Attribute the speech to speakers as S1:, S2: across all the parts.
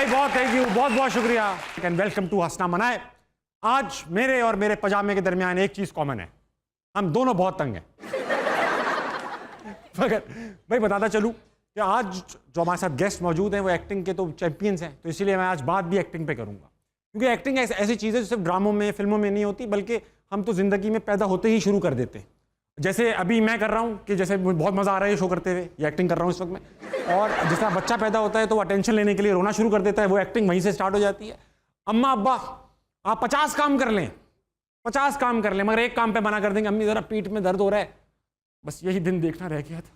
S1: भाई, बहुत thank you, बहुत बहुत शुक्रिया एंड वेलकम टू हंसना मनाए। आज मेरे और मेरे पजामे के दरमियान एक चीज कॉमन है, हम दोनों बहुत तंग हैं। मगर भाई बताता चलूं कि आज जो हमारे साथ गेस्ट मौजूद हैं वो एक्टिंग के तो चैंपियंस हैं, तो इसीलिए मैं आज बात भी एक्टिंग पे करूंगा, क्योंकि एक्टिंग ऐसी चीज़ है जो सिर्फ ड्रामों में फिल्मों में नहीं होती, बल्कि हम तो ज़िंदगी में पैदा होते ही शुरू कर देते हैं। जैसे अभी मैं कर रहा हूँ कि जैसे मुझे बहुत मज़ा आ रहा है शो करते हुए, ये एक्टिंग कर रहा हूँ इस वक्त में, और जिस तरह बच्चा पैदा होता है तो वो अटेंशन लेने के लिए रोना शुरू कर देता है, वो एक्टिंग वहीं से स्टार्ट हो जाती है। अम्मा अब्बा आप 50 काम कर लें, 50 काम कर लें, मगर एक काम पे मना कर देंगे, अम्मी ज़रा पीठ में दर्द हो रहा है। बस यही दिन देखना रह गया था।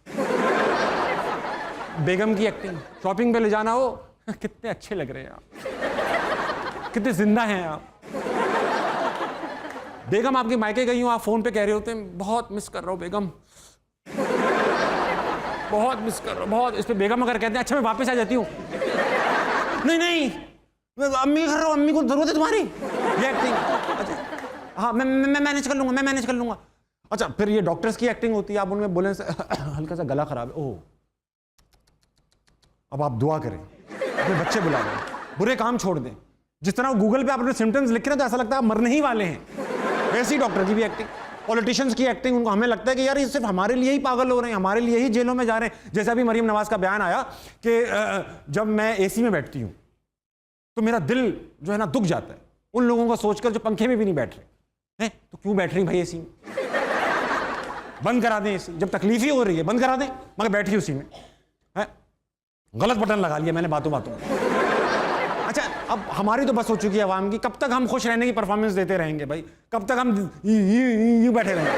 S1: बेगम की एक्टिंग, शॉपिंग पे ले जाना हो, कितने अच्छे लग रहे हैं आप, कितने जिंदा हैं आप। बेगम आपके मायके गई हूँ, आप फोन पे कह रहे होते हैं बहुत मिस कर रहा हूँ बेगम, बहुत मिस कर रहा हूँ बहुत। इस पे बेगम अगर कहते हैं अच्छा मैं वापस आ जाती हूँ, नहीं नहीं मैं अम्मी कर रहा हूँ, अम्मी को जरूरत है तुम्हारी, ये एक्टिंग। अच्छा हाँ मैं मैनेज कर लूंगा, मैं मैनेज कर लूंगा। अच्छा फिर ये डॉक्टर्स की एक्टिंग होती है, आप उनमें बोले हल्का सा गला खराब है, ओह अब आप दुआ करें, अपने बच्चे बुला लें, बुरे काम छोड़ दें। जिस तरह गूगल पे आप अपने सिम्टम्स लिख रहे हैं तो ऐसा लगता है आप मरने ही वाले हैं, वैसी डॉक्टर की भी एक्टिंग। पॉलिटिशियंस की एक्टिंग, उनको हमें लगता है कि यार ये सिर्फ हमारे लिए ही पागल हो रहे हैं, हमारे लिए ही जेलों में जा रहे हैं। जैसे अभी मरीम नवाज का बयान आया कि जब मैं एसी में बैठती हूँ तो मेरा दिल जो है ना दुख जाता है उन लोगों का सोचकर जो पंखे में भी नहीं बैठ रहे हैं, तो क्यों बैठ रही भाई एसी में, बंद करा दें एसी, जब तकलीफ ही हो रही है बंद करा दें, मगर बैठी उसी में है। गलत बटन लगा लिया मैंने बातों बातों में। अच्छा अब हमारी तो बस हो चुकी है आवाम की, कब तक हम खुश रहने की परफॉर्मेंस देते रहेंगे भाई, कब तक हम यूं बैठे रहेंगे।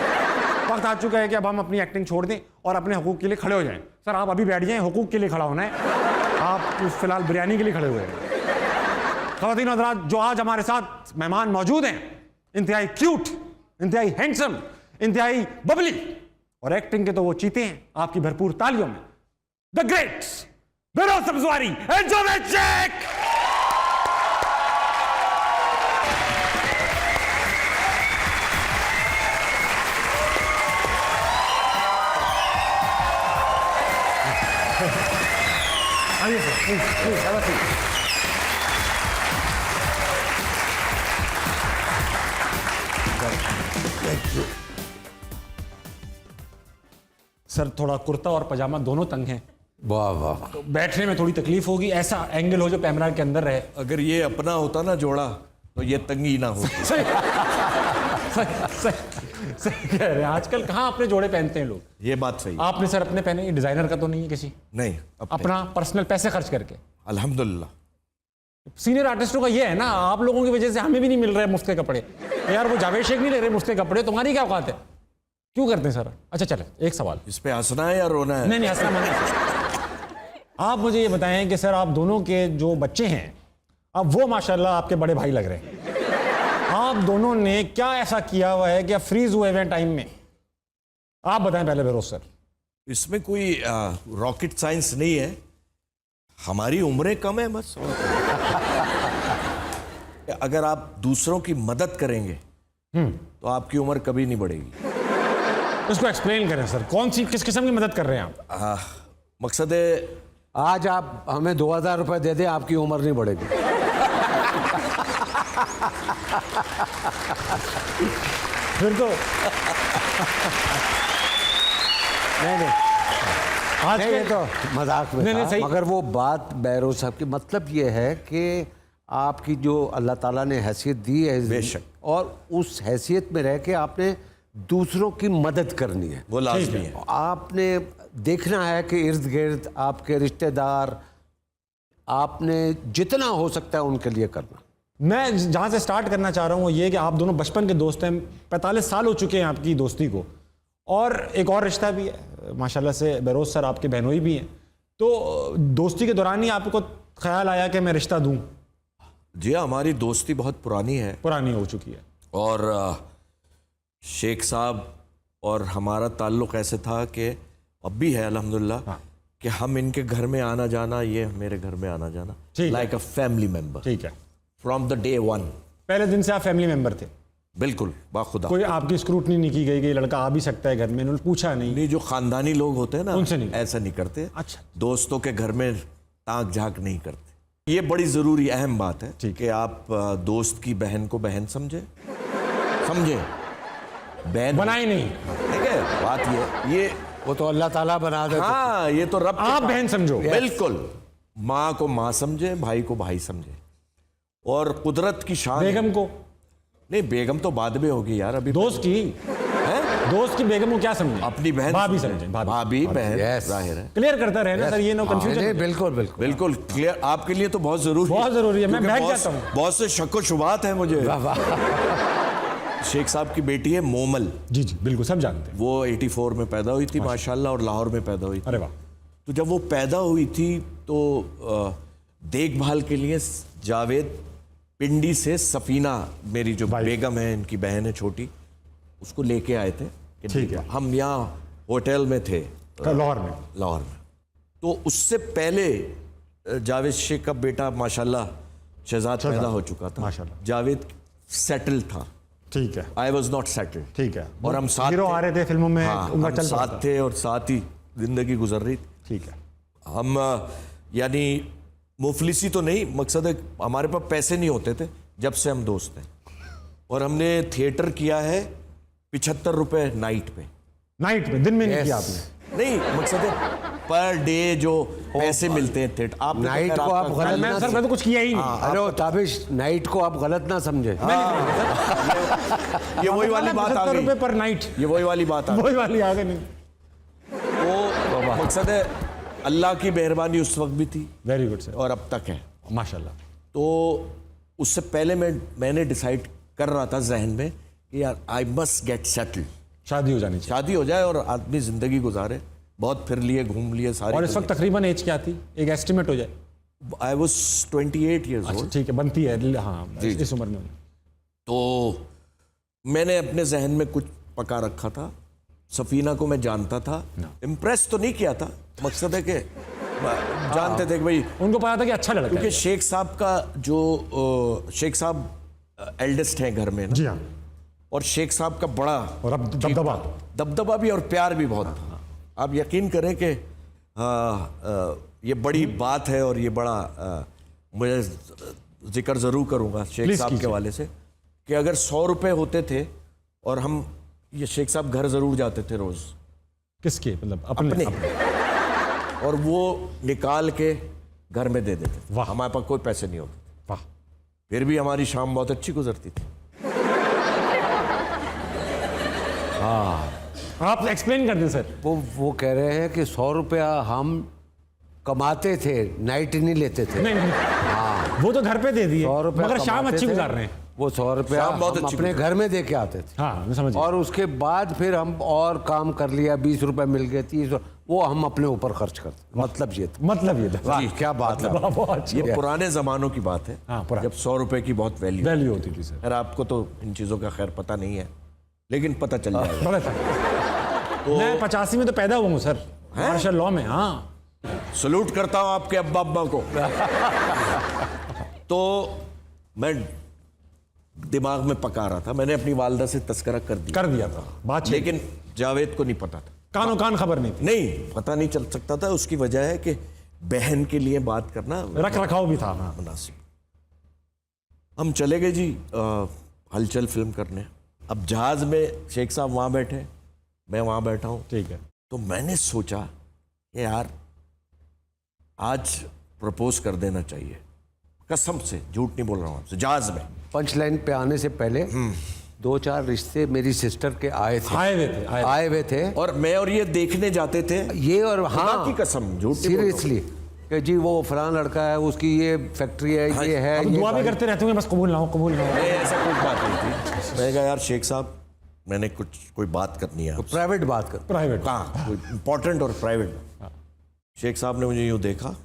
S1: वक्त आ चुका है कि अब हम अपनी एक्टिंग छोड़ दें और अपने हकूक के लिए खड़े हो जाएं। सर आप अभी बैठ जाएं, हकूक के लिए खड़ा होना है, आप फिलहाल बिरयानी के लिए खड़े हुए हैं। ख़वातीन हज़रात जो आज हमारे साथ मेहमान मौजूद हैं, इंतहाई क्यूट, इंतहाई हैंडसम, इंतहाई बबली और एक्टिंग के तो वो चीते हैं। आपकी भरपूर तालियों में the great Behroze Sabzwari and Javed Shaikh. आइए sir, please have a seat। Sir थोड़ा कुर्ता और पजामा दोनों तंग हैं,
S2: वाह वाह,
S1: तो बैठने में थोड़ी तकलीफ होगी, ऐसा एंगल हो जो कैमरा के अंदर रहे।
S2: अगर ये अपना होता ना जोड़ा तो ये तंगी ना होती।
S1: सही कह रहे हैं, आजकल कहाँ अपने जोड़े पहनते हैं लोग।
S2: ये बात सही।
S1: आपने सर अपने पहने, ये डिजाइनर का तो नहीं है किसी,
S2: नहीं
S1: अपना पर्सनल पैसे खर्च करके।
S2: अल्हम्दुलिल्लाह।
S1: सीनियर आर्टिस्टों का ये है ना, आप लोगों की वजह से हमें भी नहीं मिल रहे मुफ्त के कपड़े। यार वो जावेद शेख नहीं ले रहे मुफ्त के कपड़े, तुम्हारी क्या औकात है, क्यों करते हैं सर। अच्छा चले एक सवाल,
S2: इस पे हंसना है या रोना है?
S1: नहीं हंसना मना। आप मुझे ये बताएं कि सर आप दोनों के जो बच्चे हैं अब वो माशाल्लाह आपके बड़े भाई लग रहे हैं, आप दोनों ने क्या ऐसा किया हुआ है कि आप फ्रीज हुए हुए टाइम में, आप बताएं पहले बेरोज सर।
S2: इसमें कोई रॉकेट साइंस नहीं है, हमारी उम्रें कम है बस। अगर आप दूसरों की मदद करेंगे तो आपकी उम्र कभी नहीं बढ़ेगी।
S1: इसको एक्सप्लेन करें सर, कौन सी किस किस्म की मदद कर रहे हैं आप?
S2: मकसद है
S3: आज आप हमें 2000 रुपए दे दें, आपकी उम्र नहीं बढ़ेगी।
S1: फिर तो
S3: नहीं
S1: आज
S3: नहीं,
S1: के
S3: ये तो मजाक में
S1: नहीं,
S3: था,
S1: सही।
S3: मगर वो बात बैरोज साहब की मतलब ये है कि आपकी जो अल्लाह ताला ने हैसियत दी है,
S2: बेशक,
S3: और उस हैसियत में रह के आपने दूसरों की मदद करनी है,
S2: वो लाज़मी है।
S3: आपने देखना है कि इर्द गिर्द आपके रिश्तेदार, आपने जितना हो सकता है उनके लिए करना।
S1: मैं जहाँ से स्टार्ट करना चाह रहा हूँ वो ये कि आप दोनों बचपन के दोस्त हैं, 45 साल हो चुके हैं आपकी दोस्ती को, और एक और रिश्ता भी है माशाल्लाह से, बेरोज सर आपके बहनोई भी हैं, तो दोस्ती के दौरान ही आपको ख्याल आया कि मैं रिश्ता दूँ?
S2: जी हमारी दोस्ती बहुत
S1: पुरानी हो चुकी है,
S2: और शेख साहब और हमारा ताल्लुक़ ऐसे था कि अब भी है अल्हम्दुलिल्लाह।
S1: हाँ।
S2: कि हम इनके घर में आना जाना, ये मेरे घर में आना जाना, लाइक अ फैमिली मेंबर,
S1: ठीक है,
S2: फ्रॉम द डे वन।
S1: पहले दिन से आप फैमिली मेंबर थे?
S2: बिल्कुल बाखुदा।
S1: कोई आपकी स्क्रूटनी नहीं की गई कि लड़का आ भी सकता है घर में, उन्होंने पूछा नहीं?
S2: नहीं, जो खानदानी लोग होते हैं ना
S1: उनसे नहीं,
S2: ऐसा नहीं करते।
S1: अच्छा,
S2: दोस्तों के घर में ताक झाक नहीं करते। ये बड़ी ज़रूरी अहम बात है
S1: ठीक
S2: कि आप दोस्त की बहन को बहन समझे बहन
S1: बनाए नहीं,
S2: ठीक है बात ये
S3: वो तो अल्लाह ताला बना देते।
S2: हाँ ये तो रब के
S1: आप
S2: काम-
S1: बहन समझो।
S2: बिल्कुल। माँ को माँ समझे, भाई को भाई समझे। और कुदरत की शान है।
S1: बेगम को,
S2: नहीं बेगम तो बाद में होगी यार, अभी
S1: दोस्त की,
S2: है
S1: दोस्त की बेगम को क्या समझे?
S2: अपनी बहन
S1: भाभी समझे,
S2: भाभी बहन
S3: Yes.
S2: जाहिर है।
S1: क्लियर करता रहे ना सर, ये नो
S3: नहीं,
S1: कंफ्यूजन।
S3: बिल्कुल बिल्कुल।
S2: बिल्कुल क्लियर, आपके लिए तो बहुत जरूरी
S1: बहुत जरूरी है, मैं
S2: क्योंकि
S1: बैठ
S2: बहुत-
S1: जाता हूँ।
S2: बहुत से शक व शुबात है मुझे।
S3: वाह वाह।
S2: शेख साहब की बेटी है मोमल,
S1: जी जी बिल्कुल, सब जानते हैं।
S2: वो 84 में पैदा हुई थी माशाल्लाह, और लाहौर में पैदा हुई थी।
S1: अरे वाह।
S2: तो जब वो पैदा हुई थी तो देखभाल के लिए जावेद पिंडी से सफीना, मेरी जो
S1: भाई।
S2: बेगम है, इनकी बहन है छोटी, उसको लेके आए थे कि
S1: ठीक है।
S2: हम यहाँ होटल में थे
S1: लाहौर में।
S2: लाहौर में। तो उससे पहले जावेद शेख का बेटा माशाल्लाह शहजाद पैदा हो चुका था।
S1: माशाल्लाह।
S2: जावेद सेटल था,
S1: ठीक है,
S2: आई वॉज नॉट सेटल्ड।
S1: ठीक है।
S2: और हम साथ
S1: हीरो
S2: थे।
S1: आ रहे थे फिल्मों में,
S2: हाँ,
S1: उनका
S2: हम
S1: चल रहा
S2: साथ
S1: था।
S2: थे और साथ ही जिंदगी गुजर रही थी।
S1: ठीक है।
S2: हम यानी मुफलिसी तो नहीं, मकसद है हमारे पास पैसे नहीं होते थे जब से हम दोस्त हैं। और हमने थिएटर किया है 75 रुपए नाइट पे।
S1: नाइट में, दिन में नहीं
S3: Yes.
S1: किया आपने?
S2: नहीं मकसद है पर डे जो पैसे मिलते हैं थिएटर, आप
S3: नाइट को आप गलत
S1: मैं
S3: ना
S1: सर, मैं तो कुछ किया ही नहीं।
S3: अरे वो ताबिश, नाइट को आप गलत ना समझे।
S2: ये वही वाली बात आ
S1: 75
S2: गई,
S1: रुपए पर नाइट,
S2: ये वही वाली बात आ गई।
S1: वही वाली आ गई नहीं।
S2: वो मकसद है अल्लाह की मेहरबानी उस वक्त भी थी
S1: वेरी गुड सर,
S2: और अब तक है।
S1: माशाल्लाह।
S2: तो उससे पहले मैंने डिसाइड कर रहा था जहन में कि यार आई मस्ट गेट सेटल्ड,
S1: शादी हो जानी चाहिए।
S2: शादी हो जाए और आदमी जिंदगी गुजारे। बहुत फिर लिए, घूम लिए सारी।
S1: और इस वक्त तकरीबन एज क्या थी, एक एस्टिमेट हो जाए?
S2: आई वॉज 28 ईयर्स
S1: अच्छा
S2: ओल्ड।
S1: ठीक है, बनती है, हाँ
S2: जी,
S1: इस उम्र में।
S2: तो मैंने अपने जहन में कुछ पका रखा था। सफीना को मैं जानता था, इम्प्रेस तो नहीं किया था, मकसद है कि जानते थे कि भाई,
S1: उनको पता था कि अच्छा लड़का
S2: क्योंकि
S1: है।
S2: शेख साहब का जो शेख साहब एल्डेस्ट हैं घर में ना,
S1: जी हाँ,
S2: और शेख साहब का बड़ा
S1: और अब दबदबा।
S2: दबदबा भी और प्यार भी बहुत था। आप यकीन करें कि ये बड़ी बात है और ये बड़ा मुझे जिक्र ज़रूर करूंगा शेख
S1: Please
S2: साहब के
S1: कीजिए।
S2: वाले से, कि अगर 100 रुपये होते थे और हम, ये शेख साहब घर ज़रूर जाते थे रोज़,
S1: किसके, मतलब अपने?
S2: और वो निकाल के घर में दे देते थे।
S1: वाह।
S2: हमारे पास कोई पैसे नहीं होते,
S1: वाह।
S2: फिर भी हमारी शाम बहुत अच्छी गुजरती थी।
S1: आप एक्सप्लेन कर दें सर।
S3: वो कह रहे हैं कि 100 रुपया हम कमाते थे, नाइट नहीं लेते थे।
S1: नहीं नहीं, वो तो घर पे दे दिए,
S3: 100 रुपया
S1: मगर शाम
S3: कमाते
S1: अच्छी
S3: थे,
S1: गुजार रहे हैं।
S3: वो 100 रुपया
S2: शाम बहुत
S3: हम
S2: अच्छी
S3: अपने
S2: गुजार-
S3: घर में दे के आते थे।
S1: हाँ मैं समझ गया।
S3: और उसके बाद फिर हम और काम कर लिया, 20 रुपए मिल गए, 30 रुपए, वो हम अपने ऊपर खर्च करते। मतलब ये था।
S1: मतलब ये था।
S3: वाह, क्या बात है।
S1: वाह, बहुत अच्छी
S2: ये पुराने ज़मानों की बात है,
S1: हाँ, पुराने।
S2: जब 100 रुपये की बहुत वैल्यू।
S1: वैल्यू होती थी सर।
S2: खैर आपको तो इन चीज़ों का खैर पता नहीं है, लेकिन पता चल जाएगा।
S1: बड़ा था। मैं 85 में तो पैदा हुआ हूँ सर, मार्शल लॉ में। हाँ
S2: सलूट करता हूं आपके अब्बा अब्बा को। तो मैं दिमाग में पका रहा था, मैंने अपनी वालदा से तस्करा कर दिया,
S1: कर दिया था बात,
S2: लेकिन जावेद को नहीं पता था।
S1: कानो कान खबर नहीं थी।
S2: नहीं पता नहीं चल सकता था। उसकी वजह है कि बहन के लिए बात करना
S1: रख रखाव भी था। हाँ।
S2: मुनासिब। हम चले गए जी हलचल फिल्म करने। अब जहाज में शेख साहब वहां बैठे, मैं वहां बैठा हूं।
S1: ठीक है।
S2: तो मैंने सोचा कि यार आज प्रपोज कर देना चाहिए, कसम से झूठ नहीं बोल रहा हूं आपसे। जहाज में
S3: पंच लाइन पे आने से पहले 2-4 रिश्ते मेरी सिस्टर के आए थे, आए हुए थे।
S2: और मैं और ये देखने जाते थे।
S3: ये और
S2: खुदा
S3: हाँ,
S2: की कसम झूठ नहीं बोल रहा हूं।
S3: सीरियसली कि जी वो फलां लड़का है, उसकी ये फैक्ट्री है,
S2: हाँ,
S3: ये है,
S1: हम
S3: ये
S1: दुआ भी
S3: गाड़ी-
S1: करते रहते होंगे, बस कबूल ना हो, कबूल ना हो।
S2: नहीं ऐसा कोई बात नहीं थी। मैं कहा यार शेख साहब मैंने कोई बात करनी है आपसे।
S3: प्राइवेट बात कर।
S1: प्राइवेट।
S2: कहाँ कोई इंपॉर्टेंट और प्राइवेट। शेख साहब ने मुझे यूं देखा,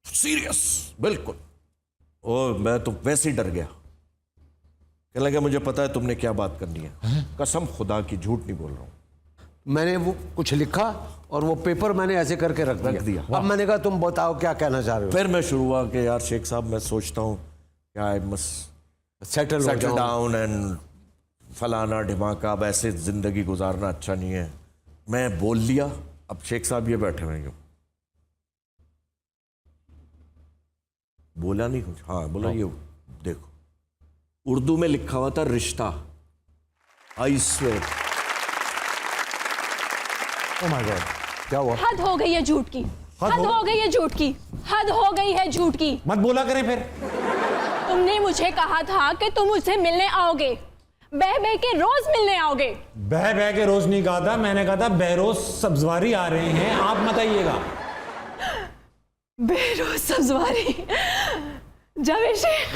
S2: सीरियस बिल्कुल, और मैं तो वैसे ही डर गया। कहने लगा मुझे पता है तुमने क्या बात करनी है, कसम खुदा की झूठ नहीं बोल रहा हूँ।
S3: मैंने वो कुछ लिखा और वो पेपर मैंने ऐसे करके रख दिया। अब मैंने कहा तुम बताओ क्या कहना चाह रहे हो।
S2: फिर मैं शुरू हुआ कि यार शेख साहब मैं सोचता हूँ कि I must
S3: settle
S2: settle down and फलाना ढिमाका, अब ऐसे जिंदगी गुजारना अच्छा नहीं है। मैं बोल लिया। अब शेख साहब ये बैठे हुए हैं, बोला नहीं कुछ। हाँ बोला ये देखो, उर्दू में लिखा हुआ था रिश्ता। I swear.
S1: Oh my God,
S3: क्या हुआ?
S4: हद हो गई है झूठ की, हद हो गई है झूठ की, हद हो गई है झूठ की।
S1: मत बोला करें फिर।
S4: तुमने मुझे कहा था कि तुम मुझसे मिलने आओगे, बह बह के रोज मिलने आओगे।
S1: बह बह के रोज नहीं कहा था, मैंने कहा था बहरोज सब्जवारी आ रहे हैं, आप मत आइएगा।
S4: बेरोज सब्जवारी, जावेद शेख।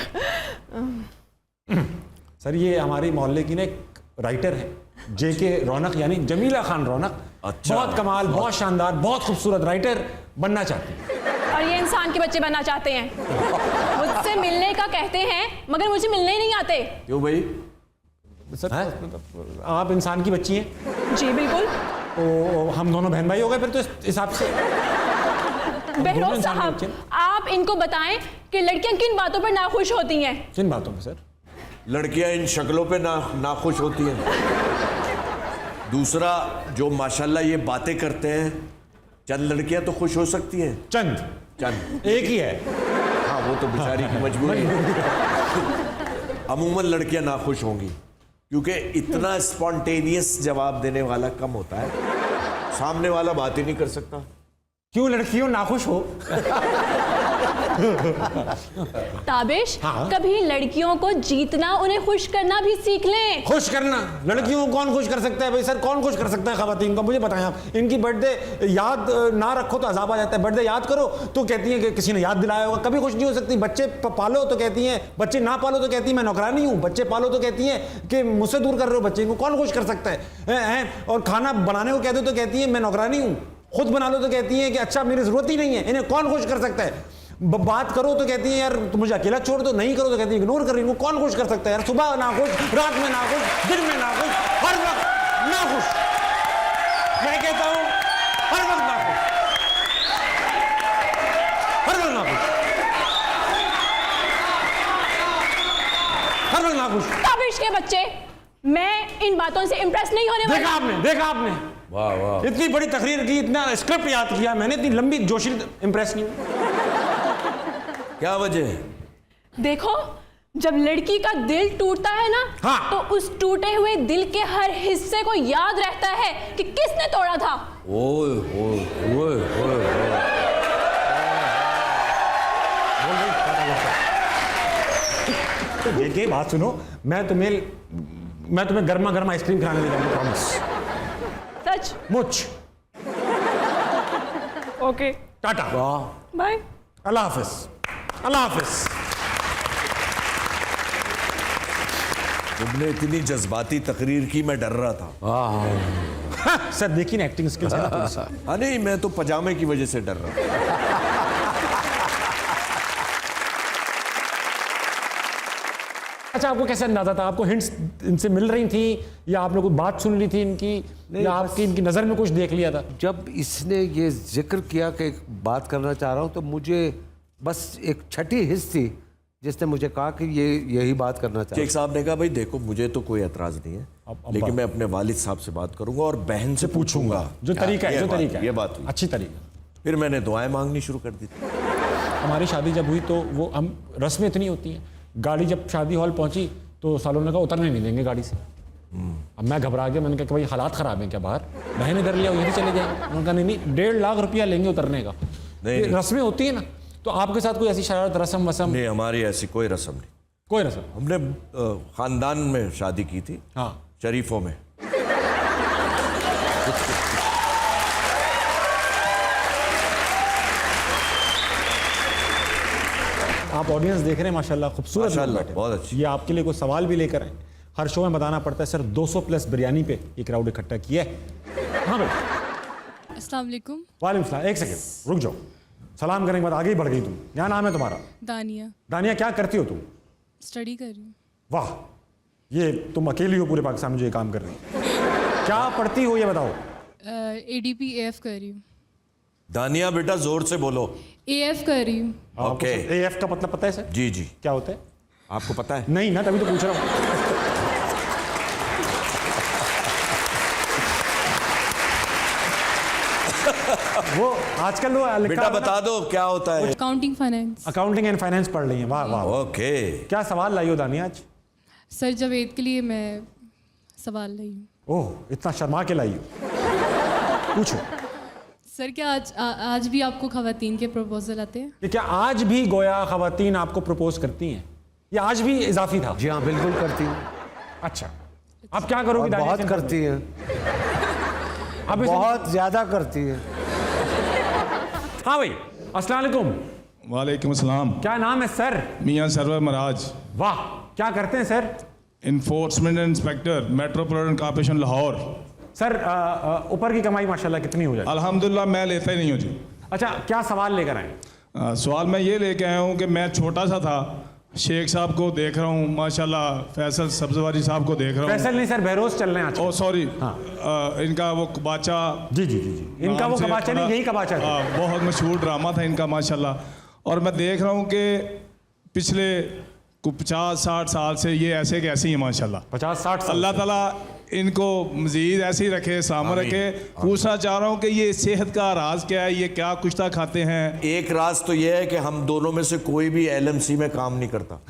S1: सर ये हमारी मोहल्ले की ना एक राइटर है, जेके रौनक यानी जमीला खान रौनक।
S2: अच्छा।
S1: बहुत कमाल, बहुत शानदार, बहुत खूबसूरत राइटर बनना चाहती है।
S4: और ये इंसान के बच्चे बनना चाहते हैं। मुझसे मिलने का कहते हैं मगर मुझे मिलने ही नहीं आते।
S2: क्यों भाई?
S1: सर आप इंसान की बच्ची हैं,
S4: जी बिल्कुल।
S1: तो हम दोनों बहन भाई हो गए फिर तो इस हिसाब से।
S4: बहरोज साहब, आप इनको बताएं कि लड़कियां किन बातों पर नाखुश होती हैं।
S1: किन बातों में सर?
S2: लड़कियां इन शक्लों पे नाखुश होती हैं। दूसरा, जो माशाल्लाह ये बातें करते हैं, चंद लड़कियां तो खुश हो सकती हैं। चंद
S1: एक ही है।
S2: हाँ वो तो बेचारी की मजबूरी है। अमूमन लड़कियां नाखुश होंगी क्योंकि इतना स्पॉन्टेनियस जवाब देने वाला कम होता है, सामने वाला बात ही नहीं कर सकता।
S1: क्यों लड़कियों नाखुश हो?
S4: ताबिश,
S1: हाँ।
S4: कभी लड़कियों को जीतना, उन्हें खुश करना भी सीख लें।
S1: खुश करना लड़कियों को कौन खुश कर सकता है भाई? सर कौन खुश कर सकता है खवातीन को? मुझे बताएं आप। इनकी बर्थडे याद ना रखो तो अजाब आ जाता है, बर्थडे याद करो तो कहती हैं कि किसी ने याद दिलाया होगा। कभी खुश नहीं हो सकती। बच्चे पालो तो कहती हैं, बच्चे ना पालो तो कहती हैं मैं नौकरानी हूँ। बच्चे पालो तो कहती हैं कि मुझसे दूर कर रहे हो बच्चे को। कौन खुश कर सकता है? और खाना बनाने को कह दो तो कहती है मैं नौकरानी हूँ। खुद बना लो तो कहती है कि अच्छा मेरी जरूरत ही नहीं है। इन्हें कौन खुश कर सकता है? बात करो तो कहती है यार तुम मुझे अकेला छोड़ दो, नहीं करो तो कहती है इग्नोर कर रही हूँ। कौन खुश कर सकता है यार? सुबह ना खुश, रात में ना खुश, दिन में ना खुश, हर वक्त ना खुश। मैं कहता हूं हर वक्त ना खुश, हर वक्त ना खुश, हर वक्त ना खुश।
S4: ताबिश के बच्चे, मैं इन बातों से इंप्रेस नहीं होने वाली।
S1: देखा आपने
S2: वाह वाह,
S1: इतनी बड़ी तकरीर की, इतना स्क्रिप्ट याद किया मैंने, इतनी लंबी जोशी, इंप्रेस नहीं हुआ।
S2: क्या वजह है?
S4: देखो, जब लड़की का दिल टूटता है ना,
S1: हाँ।
S4: तो उस टूटे हुए दिल के हर हिस्से को याद रहता है कि किसने तोड़ा था।
S2: ओए ओए ओए ओए,
S1: ये बात सुनो, मैं तुम्हें गर्मा गर्म आइसक्रीम खिलाने ले जाऊंगा, प्रॉमिस।
S4: सच?
S1: मुझ
S4: ओके,
S1: टाटा,
S4: बाय।
S1: अल्लाह हाफिज, अल्लाह हाफिज।
S2: तुमने इतनी जज्बाती तकरीर की, मैं डर रहा था।
S1: सर देखिए ना एक्टिंग स्किल्स।
S2: हाँ नहीं, मैं तो पजामे की वजह से डर रहा था।
S1: अच्छा, आपको कैसे अंदाजा था? आपको हिंट्स इनसे मिल रही थी या आपने कोई बात सुन ली थी इनकी, या आपकी इनकी नजर में कुछ देख लिया था?
S3: जब इसने ये जिक्र किया कि एक बात करना चाह रहा हूँ, तो मुझे बस एक छठी हिस्स थी जिसने मुझे कहा कि ये यही बात करना चाहता
S2: शेख साहब ने कहा भाई देखो मुझे तो कोई एतराज नहीं है, लेकिन मैं अपने वालिद साहब से बात करूंगा और बहन से पूछूंगा।
S1: जो तरीका है,
S2: ये बात हुई।
S1: अच्छी तरीका।
S2: फिर मैंने दुआएं मांगनी शुरू कर दी।
S1: हमारी शादी जब हुई तो वो हम रस्में इतनी होती हैं, गाड़ी जब शादी हॉल पहुंची तो सालों ने कहा उतरने नहीं देंगे गाड़ी से। अब मैं घबरा गया, मैंने कहा कि भाई हालात ख़राब हैं क्या बाहर? बहन इधर लिया यहीं चले जाएंगे। उन्होंने कहा नहीं, 1.5 लाख रुपया लेंगे उतरने का।
S2: नहीं।
S1: रस्में होती है ना, तो आपके साथ कोई ऐसी शरारत, रस्म वसम?
S2: नहीं, हमारी ऐसी कोई रस्म नहीं।
S1: कोई रस्म?
S2: हमने खानदान में शादी की थी,
S1: हाँ,
S2: शरीफों में।
S1: आप ऑडियंस देख रहे हैं माशाल्लाह, खूबसूरत लोग
S2: माशाल्लाह,
S1: बैठे।
S2: बहुत अच्छी।
S1: ये आपके लिए कोई सवाल भी लेकर आए। हर शो में बताना पड़ता है सर 200 प्लस बिरयानी पे ये क्राउड इकट्ठा किया है। हाँ भाई,
S5: अस्सलाम वालेकुम।
S1: वालेकुम सलाम। एक सेकंड रुक जाओ, सलाम करने के बाद आगे ही बढ़ गई तुम। क्या नाम है तुम्हारा?
S5: दानिया।
S1: दानिया, क्या करती हो तुम?
S5: स्टडी कर रही हूँ।
S1: वाह, ये तुम अकेली हो पूरे पाकिस्तान में जो ये काम कर रही हो। क्या पढ़ती हो ये बताओ?
S5: ADP AF कर रही हूँ।
S2: दानिया बेटा जोर से बोलो।
S5: AF कर रही हूँ।
S2: ओके।
S1: AF का मतलब पता है सर?
S2: जी जी,
S1: क्या होता है?
S2: आपको पता है?
S1: नहीं ना, तभी तो पूछ रहा हूँ। वो आजकल वो
S2: बेटा बता दो क्या होता है।
S5: Accounting finance.
S1: Accounting and finance पढ़ रही हैं, वाह वाह।
S2: ओके,
S1: क्या सवाल लाई हो दानी आज?
S5: सर जावेद के लिए मैं सवाल लाई हूँ।
S1: ओह, इतना शर्मा के लाई हो, पूछो।
S5: सर क्या आज भी आपको खवातीन के प्रपोजल आते हैं?
S1: कि क्या आज भी गोया खवातीन आपको प्रपोज करती हैं? ये आज भी इजाफी था?
S3: जी हाँ, बिल्कुल करती हैं।
S1: अच्छा, आप क्या करोगी?
S3: और
S1: दानिया
S3: बहुत
S1: से?
S3: करती हैं,
S1: अब इसे-
S3: बहुत ज़्यादा करती हैं।
S1: हाँ भाई, अस्सलाम वालेकुम।
S6: वालेकुम अस्सलाम।
S1: क्या नाम है सर?
S6: मियां सरवर मराज,
S1: वाह, क्या करते हैं sir?
S6: Enforcement inspector, metropolitan corporation Lahore.
S1: Sir ऊपर की कमाई माशाल्लाह कितनी हो जाती है?
S6: अल्हम्दुलिल्लाह मैं लेता ही नहीं हूँ जी।
S1: अच्छा, क्या सवाल लेकर आए?
S6: सवाल मैं ये लेके आया हूँ कि मैं छोटा सा था, शेख साहब को देख रहा हूँ माशाल्लाह, फैसल सब्जवारी साहब को देख रहा हूँ।
S1: फैसल नहीं सर, बहरोज चल रहे हैं आज।
S6: ओ सॉरी,
S1: हाँ।
S6: इनका वो कबाचा,
S1: जी जी जी जी, इनका
S6: नाम
S1: वो
S6: से
S1: कबाचा नहीं,
S6: बड़ा-
S1: यही कबाचा है।
S6: बहुत मशहूर ड्रामा था इनका माशाल्लाह। और मैं देख रहा हूँ कि पिछले 50-60 साल से ये ऐसे के ऐसे ही हैं माशाल्लाह।
S1: 50-60 साल
S6: अल्लाह
S1: से।
S6: ताला इनको मजीद ऐसे ही रखे, सामने रखे। पूछना चाह रहा हूँ कि ये सेहत का राज क्या है, ये क्या कुश्ता खाते हैं?
S2: एक राज तो यह है कि हम दोनों में से कोई भी LMC में काम नहीं करता।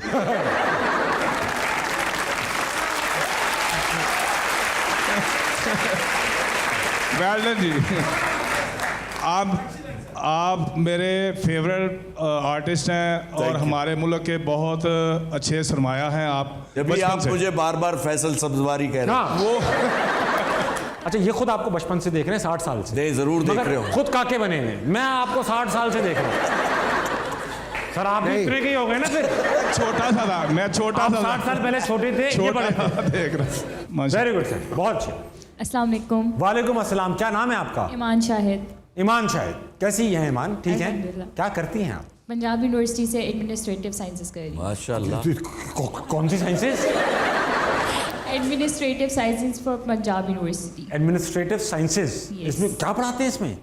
S6: वेल डन जी। आप मेरे फेवरेट आर्टिस्ट हैं और
S2: you.
S6: हमारे मुल्क के बहुत अच्छे सरमाया हैं आप।
S2: जब भी
S6: बचपन
S2: आप
S6: से।
S2: मुझे बार बार फैसल सब्जवारी कह रहे हैं।
S1: हाँ वो अच्छा, ये खुद आपको बचपन से देख रहे हैं, 60 साल से?
S2: नहीं, जरूर देख
S1: मगर
S2: रहे हो।
S1: खुद काके बने हुए हैं। मैं आपको 60 साल से देख रहा हूँ। सर आप भी
S3: नहीं।
S1: इतने के ही हो गए ना फिर?
S6: छोटा सा था, मैं छोटा
S1: आप
S6: सा
S1: 60 साल पहले छोटे थे, ये
S6: छोटा
S1: बड़े थे।
S6: था, देख रहा माशा-
S1: वेरी गुड सर, बहुत अच्छे।
S4: अस्सलाम वालेकुम।
S1: वालेकुम अस्सलाम। क्या नाम है आपका?
S4: ईमान शाहिद,
S1: ईमान शाहिद। कैसी हैं ईमान? ठीक है।
S4: अल्हम्दुलिल्लाह।
S1: क्या करती हैं आप?
S4: पंजाब यूनिवर्सिटी से एडमिनिस्ट्रेटिव साइंसेस कर रही हूँ।
S2: माशाल्लाह।
S1: कौन सी sciences?
S4: Administrative sciences for Punjab university.
S1: Administrative sciences.
S4: Yes.
S1: इसमें क्या पढ़ाते हैं? इसमें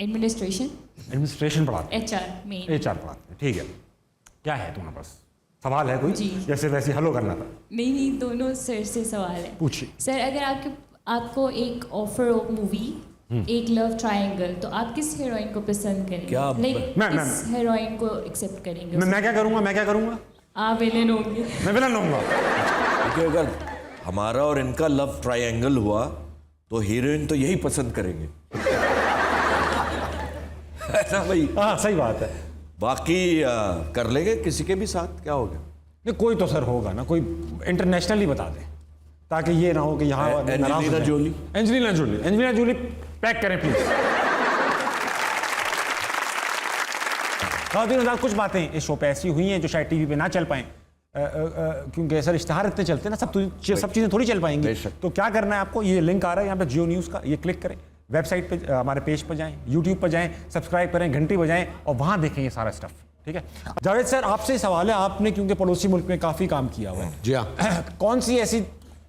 S4: एडमिनिस्ट्रेशन,
S1: एडमिनिस्ट्रेशन पढ़ाते
S4: HR मेन।
S1: हैं, HR पढ़ाते हैं। ठीक है, क्या है तुम्हारे पास सवाल? है कोई?
S4: जी।
S1: जैसे वैसे हलो करना था,
S4: नहीं, दोनों सर से सवाल है।
S1: पूछिए।
S4: सर अगर आपको एक ऑफर हो मूवी, एक लव ट्रायंगल, तो आप किस हीरोइन को पसंद करेंगे?
S2: क्या
S1: मैं-
S4: किस हीरोइन को एक्सेप्ट करेंगे?
S1: मैं क्या करूंगा?
S4: आप विलेन होंगे।
S1: मैं विलन होऊंगा।
S2: क्योंकि अगर हमारा और इनका लव ट्रायंगल हुआ तो हीरोइन तो यही पसंद करेंगे। है ना भाई?
S1: हाँ सही बात है।
S2: बाकी कर लेंगे किसी के भी साथ, क्या हो गया?
S1: नहीं, कोई तो सर होगा ना, कोई इंटरनेशनल ही बता दे, ताकि ये ना हो कि यहाँ नाराज हो
S2: एंजेलिना
S1: जाएं।
S2: जोली।
S1: एंजेलिना जोली पैक करें प्लीज। कुछ बातें इस शो पे ऐसी हुई हैं जो शायद टीवी पे ना चल पाएं, क्योंकि सर इश्तिहार इतने चलते हैं ना, सब चीज़ें थोड़ी चल पाएंगी।
S2: बेशक।
S1: तो क्या करना है आपको? ये लिंक आ रहा है यहाँ पे जियो न्यूज़ का, ये क्लिक करें, वेबसाइट पे हमारे पेज पर जाएं, यूट्यूब पर जाएं, सब्सक्राइब करें, घंटी बजाएं और वहाँ देखें ये सारा स्टफ। ठीक है जावेद सर, आपसे सवाल है, आपने क्योंकि पड़ोसी मुल्क में काफ़ी काम किया हुआ है,
S3: जी हाँ।
S1: कौन सी ऐसी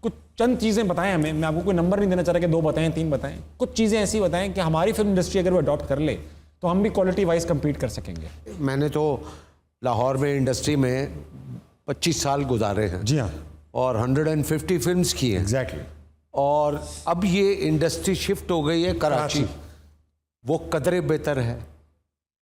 S1: कुछ चंद चीज़ें बताएं हमें, मैं आपको कोई नंबर नहीं देना चाह रहा कि 2 बताएं 3 बताएं, कुछ चीज़ें ऐसी बताएं कि हमारी फिल्म इंडस्ट्री अगर वो अडॉप्ट कर ले तो हम भी क्वालिटी वाइज compete कर सकेंगे।
S3: मैंने तो लाहौर में इंडस्ट्री में 25 साल गुजारे हैं।
S1: जी हाँ,
S3: और 150 फिल्म्स की हैं।
S1: एग्जैक्टली।
S3: और अब ये इंडस्ट्री शिफ्ट हो गई है कराची। वो कदरे बेहतर है,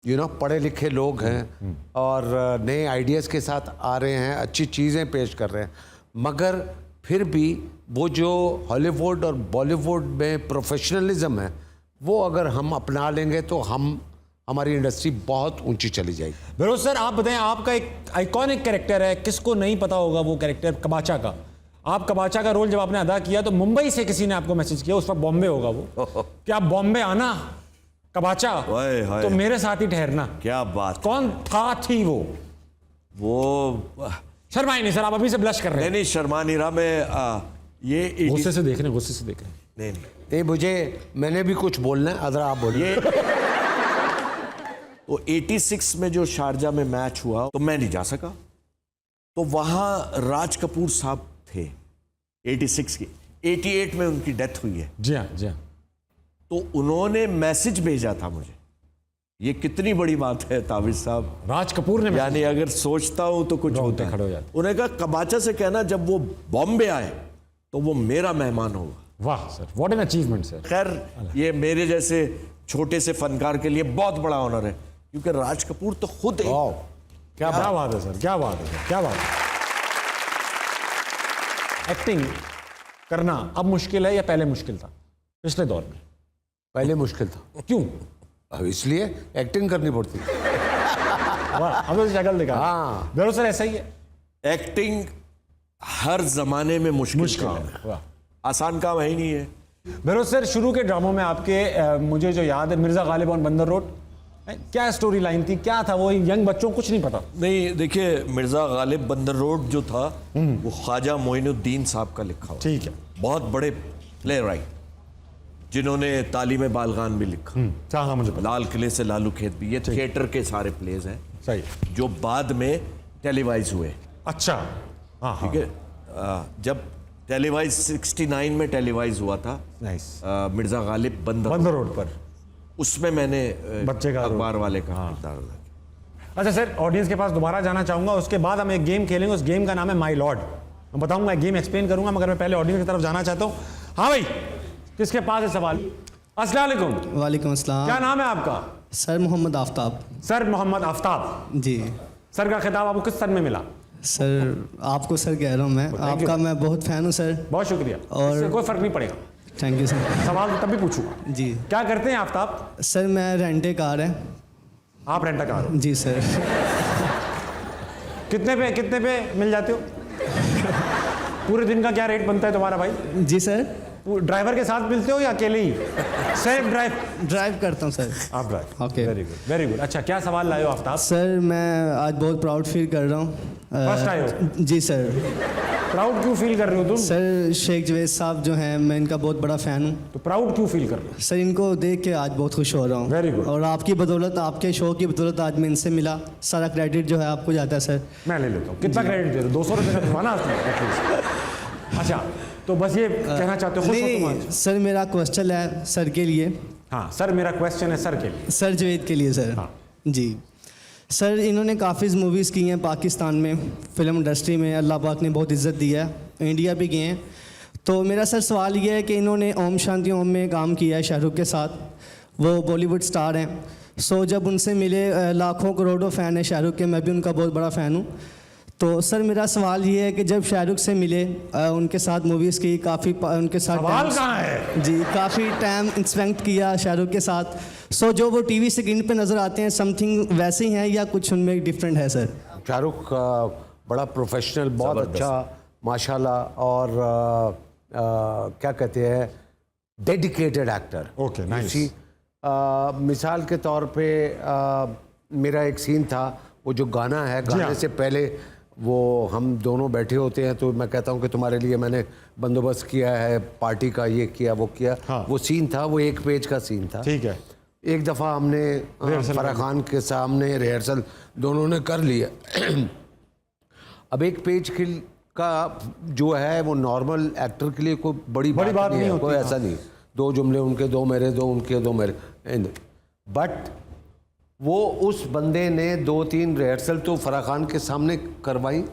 S3: पढ़े लिखे लोग हैं और नए आइडियाज़ के साथ आ रहे हैं, अच्छी चीज़ें पेश कर रहे हैं, मगर फिर भी वो जो हॉलीवुड और बॉलीवुड में प्रोफेशनलिज्म है वो अगर हम अपना लेंगे तो हमारी इंडस्ट्री बहुत ऊंची चली जाएगी।
S1: बेरोज सर, आप बताएं, आपका एक आइकॉनिक कैरेक्टर है, किसको नहीं पता होगा वो कैरेक्टर कबाचा का। आप कबाचा का रोल जब आपने अदा किया तो मुंबई से किसी ने आपको मैसेज किया, उस वक्त बॉम्बे होगा वो, कि आप बॉम्बे आना कबाचा,
S2: हाय, हाय।
S1: तो मेरे साथ ही ठहरना।
S2: क्या बात।
S1: कौन थी
S2: वो
S1: शर्माई नहीं सर, आप अभी से ब्लश कर रहे हैं।
S2: नहीं शर्मा नहीं रहा मैं। ये
S1: गुस्से से देख रहे हैं, गुस्से से देख रहे हैं।
S2: नहीं,
S3: मैंने भी कुछ बोलना है, अदरा आप बोलिए।
S2: ये तो 86 में जो शारजा में मैच हुआ तो मैं नहीं जा सका, तो वहां राज कपूर साहब थे 86 की, 88 में उनकी डेथ हुई है।
S1: जी हाँ, जी हाँ।
S2: तो उन्होंने मैसेज भेजा था मुझे, ये कितनी बड़ी बात है ताबिज साहब,
S1: राज कपूर ने
S2: यानी अगर सोचता हूं तो कुछ होता है।
S1: खड़े हो जाते।
S2: उन्होंने कहा कबाचा से कहना जब वो बॉम्बे आए तो वो मेरा मेहमान होगा।
S1: वाह sir, what an achievement sir.
S2: खैर ये मेरे जैसे छोटे से फनकार के लिए बहुत बड़ा ऑनर है, क्योंकि राज कपूर तो खुद एक
S3: वाह,
S1: क्या बात है सर, क्या बात है सर, क्या बात है। एक्टिंग करना अब मुश्किल है या पहले मुश्किल था पिछले दौर में?
S3: पहले मुश्किल था।
S1: क्यों?
S3: अब इसलिए एक्टिंग करनी पड़ती।
S1: वाह, अब तो शक्ल दिखा।
S3: हाँ।
S1: बेरो सर ऐसा ही है,
S2: एक्टिंग हर जमाने में मुश्किल काम है,
S1: वाह।
S2: आसान काम है ही नहीं है।
S1: बेरो सर शुरू के ड्रामों में आपके मुझे जो याद है, मिर्जा गालिब ऑन बंदर रोड, क्या स्टोरी लाइन थी, क्या था वो? यंग बच्चों को कुछ नहीं पता।
S2: नहीं देखिए, मिर्जा गालिब बंदर रोड जो था वो ख्वाजा मोइनुद्दीन साहब का लिखा हुआ,
S1: ठीक है।
S2: बहुत बड़े प्ले राइट जिन्होंने तालीम बालगान भी लिखा,
S1: हाँ मुझे पता।
S2: लाल किले से लालू खेत भी, ये थिएटर के सारे प्लेज हैं
S1: सही,
S2: जो बाद में टेलीवाइज हुए।
S1: अच्छा, हाँ
S2: ठीक है, जब टेलीवाइज 69 में टेलीवाइज हुआ था
S1: नाइस,
S2: मिर्जा गालिब
S1: बंदर रोड पर,
S2: उसमें मैंने
S1: बच्चे का
S2: अखबार वाले का किरदार अदा किया।
S1: अच्छा सर, ऑडियंस के पास दोबारा जाना चाहूंगा, उसके बाद हम एक गेम खेलेंगे, उस गेम का नाम है माई लॉर्ड। मैं बताऊंगा, गेम एक्सप्लेन करूंगा, मगर मैं पहले ऑडियंस की तरफ जाना चाहता हूँ। हाँ भाई, किसके पास है सवाल? अस्सलाम वालेकुम।
S7: वालेकुम अस्सलाम।
S1: क्या नाम है आपका?
S7: सर मोहम्मद आफ्ताब।
S1: सर मोहम्मद आफ्ताब
S7: जी
S1: सर का खिताब आपको किस सन में मिला?
S7: सर, आपको सर कह रहा हूँ मैं, आपका मैं बहुत फ़ैन हूँ सर।
S1: बहुत शुक्रिया,
S7: और-
S1: इससे कोई फर्क नहीं पड़ेगा,
S7: थैंक यू सर।
S1: सवाल तो तभी पूछूंगा।
S7: जी
S1: क्या करते हैं आफ्ताब?
S7: सर, मैं रेंटे कार है।
S1: आप रेंटा कार हो?
S7: जी सर।
S1: कितने पे मिल जाते हो? पूरे दिन का क्या रेट बनता है तुम्हारा भाई?
S7: जी सर,
S1: ड्राइवर के साथ मिलते हो या अकेले ही? Self drive?
S7: ड्राइव करता हूँ सर।
S1: आप drive,
S7: okay.
S1: Very good, very good. अच्छा, क्या सवाल लाए हो आफ्ताब?
S7: सर, मैं आज बहुत प्राउड फील कर रहा हूँ।
S1: फर्स्ट आए हो?
S7: जी सर।
S1: प्राउड क्यों फील कर रहे हो तुम?
S7: सर, शेख जवेद साहब जो हैं, मैं इनका बहुत बड़ा फ़ैन हूँ।
S1: तो प्राउड क्यों फील कर रहे हो?
S7: सर, इनको देख के आज बहुत खुश हो रहा हूँ।
S1: Very good.
S7: और आपकी बदौलत, आपके शो की बदौलत आज मैं इनसे मिला। सारा क्रेडिट जो है आपको जाता है सर।
S1: मैं ले लेता हूँ। कितना क्रेडिट दे रहे हो? 200 रुपये का दिलवाना आपने? अच्छा, तो बस ये कहना चाहते हो, खुश हो तुम आज?
S7: नहीं सर, मेरा क्वेश्चन है सर के लिए।
S1: हाँ सर, मेरा क्वेश्चन है सर के लिए।
S7: सर जवेद के लिए सर।
S1: हाँ।
S7: जी सर, इन्होंने काफ़ी मूवीज़ की हैं पाकिस्तान में, फिल्म इंडस्ट्री में अल्लाह पाक ने बहुत इज़्ज़त दी है, इंडिया भी गए हैं। तो मेरा सर सवाल ये है कि इन्होंने ओम शांति ओम में काम किया है शाहरुख के साथ, वो बॉलीवुड स्टार हैं। सो जब उनसे मिले, लाखों करोड़ों फ़ैन है शाहरुख के, मैं भी उनका बहुत बड़ा फ़ैन हूँ। तो सर मेरा सवाल ये है कि जब शाहरुख से मिले, उनके साथ मूवीज़ की, काफ़ी उनके साथ
S1: सवाल कहाँ है?
S7: जी काफ़ी टाइम स्पेंड किया शाहरुख के साथ। सो जो वो टीवी स्क्रीन पे नज़र आते हैं, समथिंग वैसे ही हैं या कुछ उनमें डिफरेंट है सर?
S3: शाहरुख बड़ा प्रोफेशनल, बहुत अच्छा माशाल्लाह, और क्या कहते हैं, डेडिकेटेड एक्टर।
S1: Okay, nice.
S3: मिसाल के तौर पे मेरा एक सीन था, वो जो गाना है, गाने
S1: हाँ।
S3: से पहले वो हम दोनों बैठे होते हैं, तो मैं कहता हूँ कि तुम्हारे लिए मैंने बंदोबस्त किया है पार्टी का, ये किया वो किया।
S1: हाँ।
S3: वो सीन था, वो 1 पेज का सीन था।
S1: ठीक है।
S3: एक दफ़ा हमने फराह खान के सामने रिहर्सल दोनों ने कर लिया। अब 1 पेज का जो है वो नॉर्मल एक्टर के लिए कोई बड़ी बात नहीं है,
S1: होती,
S3: कोई
S1: हाँ।
S3: ऐसा नहीं। 2 जुमले उनके, 2 मेरे, 2 उनके, 2 मेरे। बट वो उस बंदे ने 2-3 रिहर्सल तो फराह खान के सामने करवाई,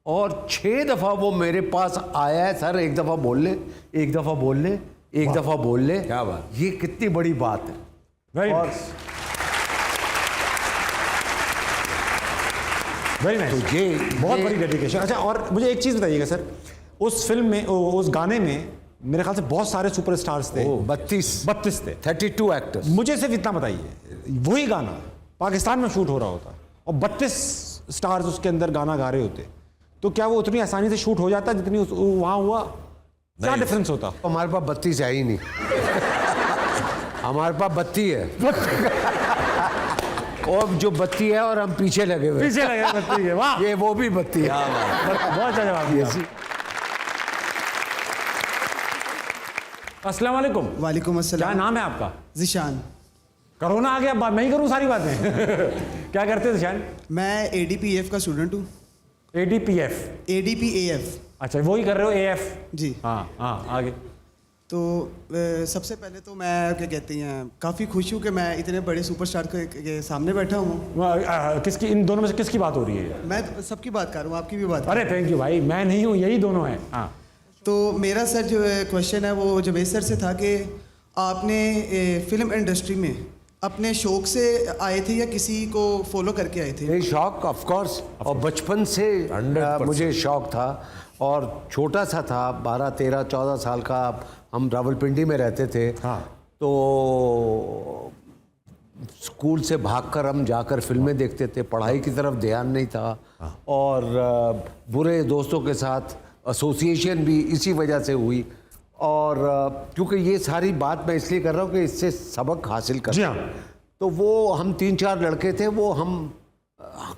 S3: और 6 दफ़ा वो मेरे पास आया है, सर 1 दफ़ा बोल ले, 1 दफ़ा बोल ले, 1 दफ़ा बोल ले।
S2: क्या बात।
S3: ये कितनी बड़ी बात है।
S1: वेरी
S3: और
S1: नाइस, वेरी नाइस।
S3: तो ये
S1: बहुत बड़ी डेडिकेशन। अच्छा, और मुझे एक चीज़ बताइएगा सर, उस फिल्म में, उस गाने में मेरे ख्याल से बहुत सारे सुपरस्टार्स थे। 32 थे,
S3: 32 एक्टर्स।
S1: मुझे सिर्फ इतना बताइए, वही गाना पाकिस्तान में शूट हो रहा होता और 32 स्टार्स उसके अंदर गाना गा रहे होते, तो क्या वो उतनी आसानी से शूट हो जाता जितनी वहाँ हुआ? क्या डिफरेंस होता?
S3: हमारे पास 32 है ही नहीं। हमारे पास 32 है। और जो 32 है, और हम पीछे लगे हुए।
S1: पीछे लगे 32 है। वाह,
S3: ये वो भी 32 है।
S1: बहुत अच्छा जवाब दिया। अस्सलाम वालेकुम।
S8: वालेकुम
S1: क्या
S8: अस्सलाम।
S1: नाम है आपका?
S8: ज़िशान।
S1: कोरोना आ गया, अब मैं ही करूँ सारी बातें। क्या करते हैं ज़िशान?
S8: मैं ADPF का स्टूडेंट हूँ।
S1: ADPF?
S8: ADPAF।
S1: अच्छा, वही कर रहे हो AF?
S8: जी।
S1: हाँ हाँ, आगे।
S8: तो सबसे पहले तो मैं क्या कहते हैं, काफ़ी खुश हूँ कि मैं इतने बड़े सुपरस्टार के सामने बैठा हूँ।
S1: किसकी, इन दोनों में से किसकी बात हो रही है?
S8: मैं सबकी बात कर रहा हूँ, आपकी भी बात।
S1: अरे थैंक यू भाई, मैं नहीं हूँ, यही दोनों हैं। हाँ,
S8: तो मेरा सर जो क्वेश्चन है वो जुबैर सर से था कि आपने फिल्म इंडस्ट्री में अपने शौक से आए थे या किसी को फॉलो करके आए थे?
S3: ये शौक ऑफ कोर्स, और बचपन से
S2: 100%
S3: मुझे शौक था, और छोटा सा था, 12, 13, 14 साल का। हम रावलपिंडी में रहते थे।
S1: हाँ।
S3: तो स्कूल से भागकर हम जाकर फिल्में देखते थे, पढ़ाई की तरफ ध्यान नहीं था। और बुरे दोस्तों के साथ एसोसिएशन भी इसी वजह से हुई। और क्योंकि ये सारी बात मैं इसलिए कर रहा हूँ कि इससे सबक हासिल कर।
S1: जी हाँ।
S3: तो वो हम 3-4 लड़के थे, वो हम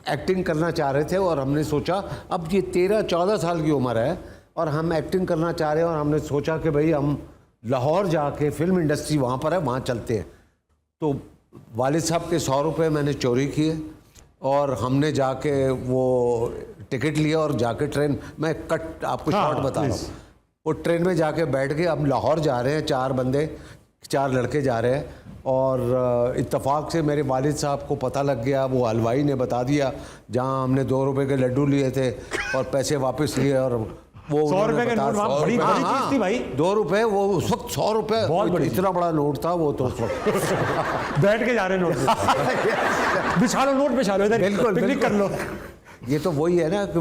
S3: एक्टिंग करना चाह रहे थे, और हमने सोचा अब ये 13-14 साल की उम्र है और हम एक्टिंग करना चाह रहे हैं, और हमने सोचा कि भाई हम लाहौर जाके, फिल्म इंडस्ट्री वहाँ पर है, वहाँ चलते हैं। तो वालिद साहब के 100 रुपये मैंने चोरी किए, और हमने जाके वो टिकट लिया और जाके ट्रेन, मैं कट आपको
S1: हाँ,
S3: शॉर्ट बता रहा हूँ, वो ट्रेन में जाके बैठ के हम लाहौर जा रहे हैं, 4 लड़के जा रहे हैं। और इत्तेफाक से मेरे वालिद साहब को पता लग गया, वो हलवाई ने बता दिया जहाँ हमने 2 रुपए के लड्डू लिए थे और पैसे वापस लिए, और वो
S1: 100 रुपए के नोट वहाँ बड़ी बड़ी चीज थी भाई।
S3: 2 रुपए, वो उस वक्त 100 रुपए
S1: बहुत बड़ी
S3: इतना बड़ा नोट था वो तो उस वक्त।
S1: बैठ के जा रहे हैं नोट पे। बिछा लो नोट, बिछा लो, इधर
S3: बिल्कुल,
S1: पिकनिक कर लो।
S3: ये तो वही है ना कि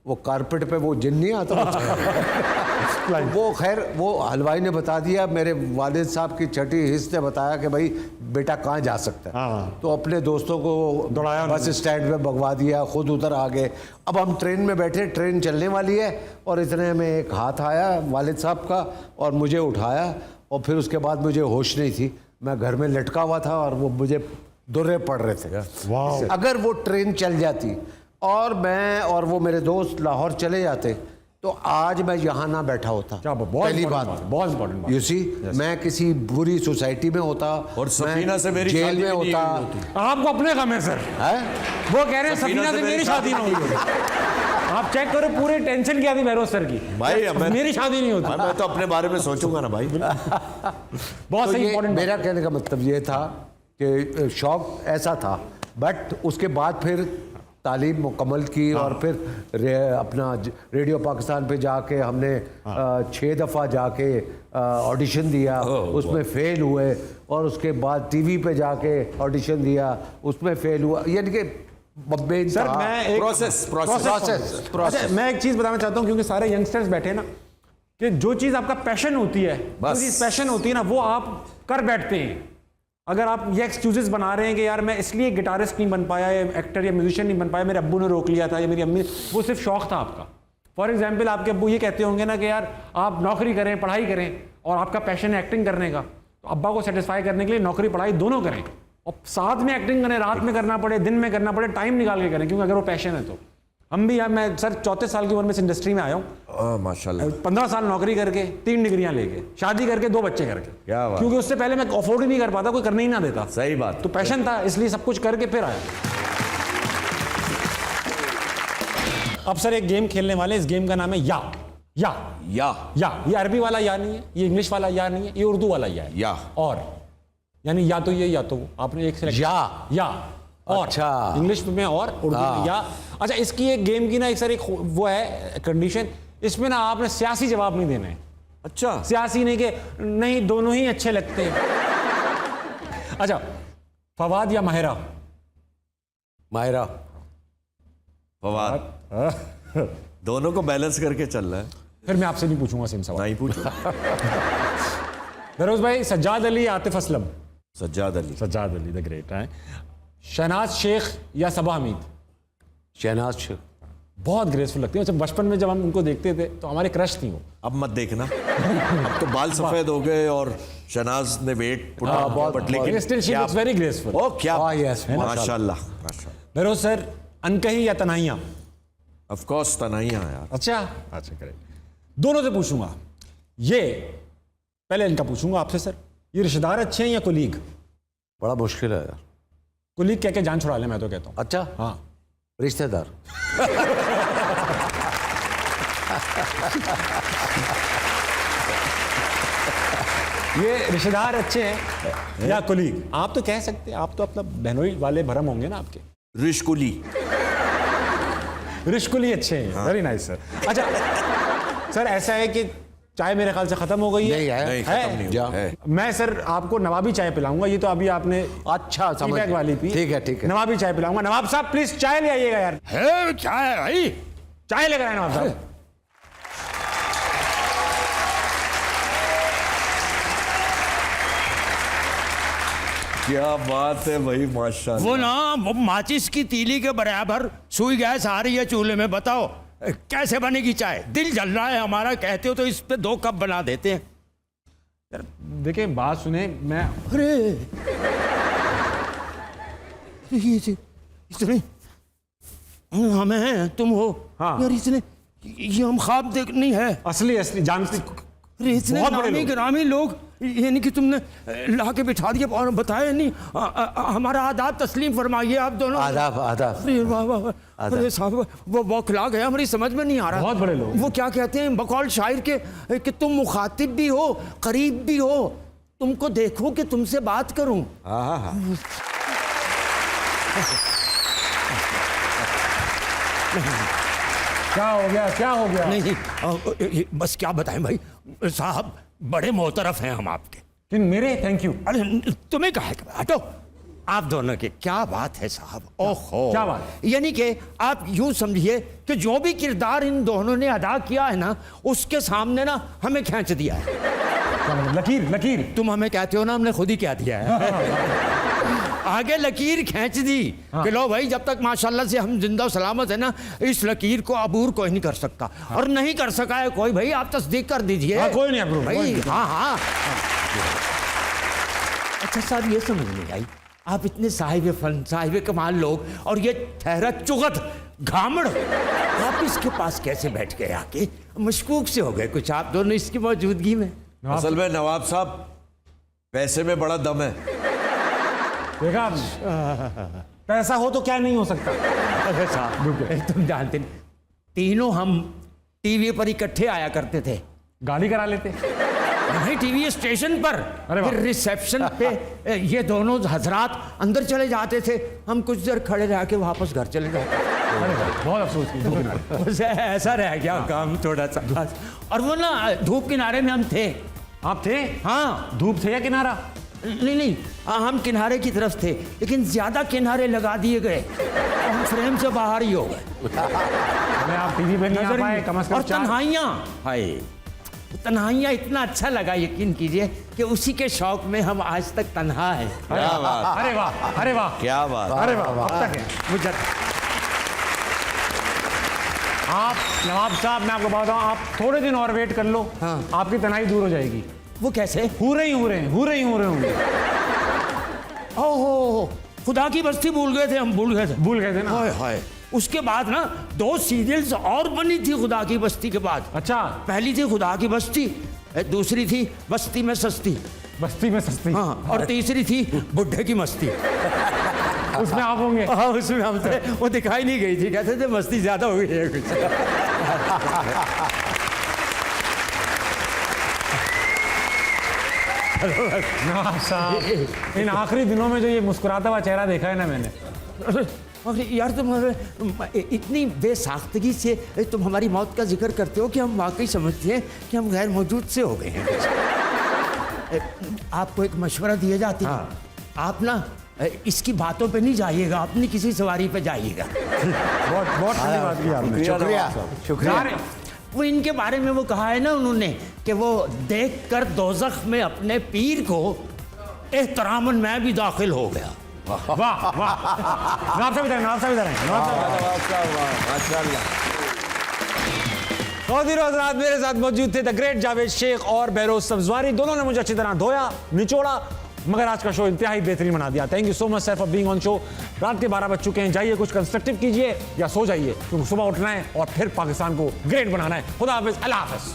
S3: वो कारपेट पे वो जिन नहीं आता। वो खैर वो हलवाई ने बता दिया, मेरे वालिद साहब की छठी हिस्स ने बताया कि भाई बेटा कहाँ जा सकता है।
S1: हाँ।
S3: तो अपने दोस्तों को
S1: दौड़ाया
S3: बस स्टैंड पे भगवा दिया, खुद उधर आ गए। अब हम ट्रेन में बैठे, ट्रेन चलने वाली है, और इतने में एक हाथ आया वालिद साहब का और मुझे उठाया, और फिर उसके बाद मुझे होश नहीं थी, मैं घर में लटका हुआ था और वो मुझे दुर्रे पड़ रहे थे।
S1: वाह।
S3: अगर वो ट्रेन चल जाती और मैं और वो मेरे दोस्त लाहौर चले जाते, तो आज मैं यहाँ ना बैठा होता।
S1: क्या बहुत
S3: पहली बात,
S1: बहुत इंपॉर्टेंट बात।
S3: यू सी, मैं किसी बुरी सोसाइटी में होता,
S2: और सफीना से मेरी
S3: जेल
S2: शादी
S3: में
S2: भी नहीं
S3: होता
S2: हुई होती।
S1: आपको अपने कम है सर।
S3: है।
S1: वो कह रहे हैं सफीना से मेरी शादी ना हुई होती। आप चेक करो, पूरे टेंशन क्या थी बहरोज सर की।
S2: भाई
S1: मेरी शादी नहीं होती।
S2: मैं तो अपने बारे में सोचूंगा ना भाई।
S1: बहुत
S3: तो
S1: सही
S3: ये
S1: इंपॉर्टेंट।
S3: मेरा कहने का मतलब ये था कि शौक ऐसा था, बट उसके बाद फिर तालीम मुकम्मल की, और फिर अपना रेडियो पाकिस्तान पे जाके हमने 6 दफ़ा जाके ऑडिशन दिया, उसमें फेल हुए, और उसके बाद टीवी पे जाके ऑडिशन दिया, उसमें फेल हुआ। यानी कि
S1: सर मैं एक
S3: प्रोसेस।
S1: मैं एक चीज बताना चाहता हूँ, क्योंकि सारे यंगस्टर्स बैठे हैं ना, कि जो चीज आपका पैशन होती है, जो चीज पैशन होती है ना, वो आप कर बैठते हैं। अगर आप ये एक्सक्यूजेस बना रहे हैं कि यार मैं इसलिए गिटारिस्ट नहीं बन पाया, या एक्टर या म्यूजिशियन नहीं बन पाया, मेरे अब्बू ने रोक लिया था या मेरी अम्मी, वो सिर्फ शौक था आपका। फॉर एग्जाम्पल आपके अब्बू ये कहते होंगे ना कि यार आप नौकरी करें, पढ़ाई करें, और आपका पैशन है एक्टिंग करने का, तो अब्बा को सेटिस्फाई करने के लिए नौकरी पढ़ाई दोनों करें, और साथ में एक्टिंग करें, रात में करना पड़े, दिन में करना पड़े, टाइम निकाल के करें, क्योंकि अगर वो पैशन है तो। हम भी यार, मैं सर 34 साल की उम्र में इस इंडस्ट्री में आया हूँ,
S2: माशाल्लाह। 15
S1: साल नौकरी करके, 3 डिग्रियां लेके, शादी करके, 2 बच्चे करके।
S2: क्या बात।
S1: क्योंकि उससे पहले मैं अफोर्ड ही नहीं कर पाता, कोई करने ही ना देता।
S2: सही बात।
S1: तो पैशन था, इसलिए सब कुछ करके फिर आया। अब सर एक गेम खेलने वाले, इस गेम का नाम है या। ये अरबी वाला या नहीं है, ये इंग्लिश वाला या नहीं है, ये उर्दू वाला या है।
S2: या।
S1: और यानी या तो ये या तो वो, आपने एक सिलेक्ट या और।
S3: अच्छा।
S1: इंग्लिश में और उर्दू में या। अच्छा, इसकी एक गेम की ना एक सर एक वो है कंडीशन, इसमें ना आपने सियासी जवाब नहीं देना है।
S2: अच्छा।
S1: सियासी नहीं, कि नहीं दोनों ही अच्छे लगते हैं। अच्छा, फवाद या माहिरा?
S3: माहिरा।
S2: फवाद। दोनों को बैलेंस करके चल रहा है।
S1: फिर मैं आपसे नहीं पूछूंगा सेम सवाल।
S2: नहीं पूछो।
S1: फिरोज भाई, सज्जाद अली, आतिफ असलम?
S2: सज्जाद अली
S1: द ग्रेट है। शहनाज शेख या सबा हमीद?
S3: शहनाज शेख।
S1: बहुत ग्रेसफुल लगती है। जब बचपन में जब हम उनको देखते थे तो हमारे क्रश थी वो।
S2: अब मत देखना। अब तो बाल सफेद हो गए और शहनाज ने वेट बट लेकिन
S1: still she looks very graceful.
S2: ओ क्या
S3: यस,
S2: माशाल्लाह।
S1: फिरोज सर, अनकही या तनाइयां?
S2: ऑफ कोर्स तनाइयां यार।
S1: अच्छा करेक्ट। दोनों से पूछूंगा। ये पहले इनका पूछूंगा आपसे सर, ये रिश्तेदार अच्छे हैं या कुलीग?
S3: बड़ा मुश्किल है यार।
S1: कुलीग कह के जान छुड़ा ले, मैं तो कहता हूँ।
S3: अच्छा,
S1: हाँ।
S3: रिश्तेदार।
S1: ये रिश्तेदार अच्छे हैं या कुलीग? आप तो कह सकते हैं, आप तो अपना बहनोई वाले भरम होंगे ना आपके।
S2: रिश्कुली
S1: रिश्कुली अच्छे हैं। Very nice sir. अच्छा सर ऐसा है कि चाय मेरे ख्याल से खत्म हो गई है।
S3: नहीं है।
S2: नहीं खत्म नहीं हुआ है।
S1: मैं सर आपको नवाबी चाय पिलाऊंगा। ये तो अभी आपने
S3: अच्छा समझ
S1: टी बैग
S3: गया।
S1: वाली पी।
S3: ठीक है ठीक है।
S1: नवाबी चाय पिलाऊंगा। नवाब साहब प्लीज चाय ले आइएगा यार।
S9: है चाय भाई।
S1: चाय लेकर आए नवाब साहब।
S2: क्या बात है भाई, माशाल्लाह।
S9: वो ना वो माचिस की तीली के बराबर सुई गैस आ रही है चूल्हे में। बताओ कैसे बनेगी चाय? दिल जल रहा है हमारा। कहते हो तो इस पे 2 कप बना देते हैं।
S1: यार देखिए बात सुने, मैं
S9: अरे ये इतने हमें तुम हो।
S1: हाँ।
S9: यार इतने ये हम ख्वाब देख नहीं है।
S1: असली असली जानती
S9: अरे इतने
S1: बहुत बड़े
S9: नामी
S1: लोग।
S9: ग्रामी लोग, यानी कि तुमने ला के बिठा दिया और बताया नहीं। हमारा आदाब तस्लीम फरमाइए आप दोनों।
S3: आदाब आदाब।
S9: अरे वाह वाह वाह। अरे साहब वो बौखला गया, हमारी समझ में नहीं आ रहा।
S1: बहुत बड़े लोग।
S9: वो क्या कहते हैं बकौल शायर के कि तुम मुखातिब भी हो करीब भी हो, तुमको देखो कि तुमसे बात करूं।
S1: क्या हो गया, क्या हो गया?
S9: नहीं बस क्या बताएं भाई साहब, बड़े मोतरफ हैं हम आपके।
S1: कि मेरे थैंक यू।
S9: अरे तुम्हें कहा है? हटो आप दोनों के। क्या बात है साहब, ओहो
S1: क्या बात?
S9: यानी कि आप यूं समझिए कि जो भी किरदार इन दोनों ने अदा किया है ना, उसके सामने ना हमें खींच दिया है।
S1: क्या मतलब? लकीर लकीर।
S9: तुम हमें कहते हो ना, हमने खुद ही कह दिया है। आगे लकीर खींच दी कि लो भाई, जब तक माशाल्लाह से हम जिंदा सलामत है ना, इस लकीर को अबूर कोई नहीं कर सकता। और नहीं कर सका है कोई, भाई आप तस्दीक कर दीजिए।
S1: हाँ, कोई नहीं अबूर, कोई
S9: भाई।
S1: नहीं।
S9: हाँ। अच्छा साहब ये समझ नहीं आई, आप इतने साहिब फन साहिब कमाल लोग और ये ठहरा चुगत घामड़, आप इसके पास कैसे बैठ गए? आके मशकूक से हो गए कुछ आप दोनों इसकी मौजूदगी में।
S2: असल में नवाब साहब पैसे में बड़ा दम है।
S1: देखा, पैसा हो तो क्या नहीं हो सकता।
S9: अरे साहब तुम जानते नहीं, तीनों हम टीवी पर इकट्ठे आया करते थे।
S1: गाड़ी करा लेते।
S9: नहीं टीवी स्टेशन पर,
S1: अरे वाह।
S9: फिर रिसेप्शन पे ये दोनों हजरात अंदर चले जाते थे, हम कुछ देर खड़े रह के वापस घर चले जाते।
S1: अरे भाई, बहुत अफसोस की धूप किनारे।
S9: उसे ऐसा रह गया काम थोड़ा सा। और वो ना धूप किनारे में हम थे।
S1: आप थे?
S9: हाँ
S1: धूप थे या किनारा?
S9: नहीं हम किनारे की तरफ थे, लेकिन ज्यादा किनारे लगा दिए गए और हम फ्रेम से बाहर ही हो गए।
S1: अरे आप टीवी पे नहीं आ पाए कम से कम।
S9: और तन्हाइयाँ, हाय तन्हाइयाँ इतना अच्छा लगा, यकीन कीजिए कि उसी के शौक में हम आज तक तन्हा हैं।
S2: क्या बात,
S1: अरे वाह, अरे वाह,
S2: क्या बात।
S1: अरे वाह, अब तक है।
S9: मुझे
S1: आप नवाब साहब, मैं आपको बताता हूँ, आप थोड़े दिन और वेट कर लो।
S9: हाँ।
S1: आपकी तनाई दूर हो जाएगी।
S9: वो कैसे?
S1: हो रहे होंगे।
S9: ओहो खुदा की बस्ती भूल गए थे हम, भूल गए थे
S1: ना।
S9: हाय हाय। उसके बाद ना 2 सीरियल्स और बनी थी खुदा की बस्ती के बाद।
S1: अच्छा,
S9: पहली थी खुदा की बस्ती, दूसरी थी बस्ती में सस्ती,
S1: बस्ती में सस्ती।
S9: हाँ, और तीसरी थी बुढ़े की मस्ती।
S1: उसमें आप होंगे।
S9: हाँ उसमें हम थे। वो दिखाई नहीं गई थी, कहते थे मस्ती ज्यादा हो गई है कुछ।
S1: नवाब साहब, इन आखिरी दिनों में जो ये मुस्कुराता हुआ चेहरा देखा है ना मैंने।
S9: अरे यार तुम इतनी बेसाख्तगी से तुम हमारी मौत का जिक्र करते हो कि हम वाकई समझते हैं कि हम गैर मौजूद से हो गए हैं। आपको एक मशवरा दिया जाती है, आप ना इसकी बातों पे नहीं जाइएगा, अपनी किसी सवारी पे जाइएगा।
S1: बहुत बहुत ठंडी बात की आपने।
S3: शुक्रिया शुक्रिया।
S9: वो इनके बारे में वो कहा है ना उन्होंने कि वो देख कर दोज़ख में अपने पीर को एहतरामन मैं भी दाखिल हो गया।
S1: वाह वाह, नवाब साहब इधर हैं, नवाब साहब इधर हैं, नवाब साहब।
S2: माशाल्लाह।
S1: ख़वातीन और हज़रात, मेरे साथ मौजूद थे द ग्रेट जावेद शेख और बहरोज सब्जवारी। दोनों ने मुझे अच्छी तरह धोया निचोड़ा, मगर आज का शो इंतहाई बेहतरीन बना दिया। Thank you so much sir for being on show. रात के 12 बज चुके हैं, जाइए कुछ कंस्ट्रक्टिव कीजिए या सो जाइए, क्योंकि सुबह उठना है और फिर पाकिस्तान को ग्रेट बनाना है। खुदा हाफिज़, अल्लाह हाफिज़।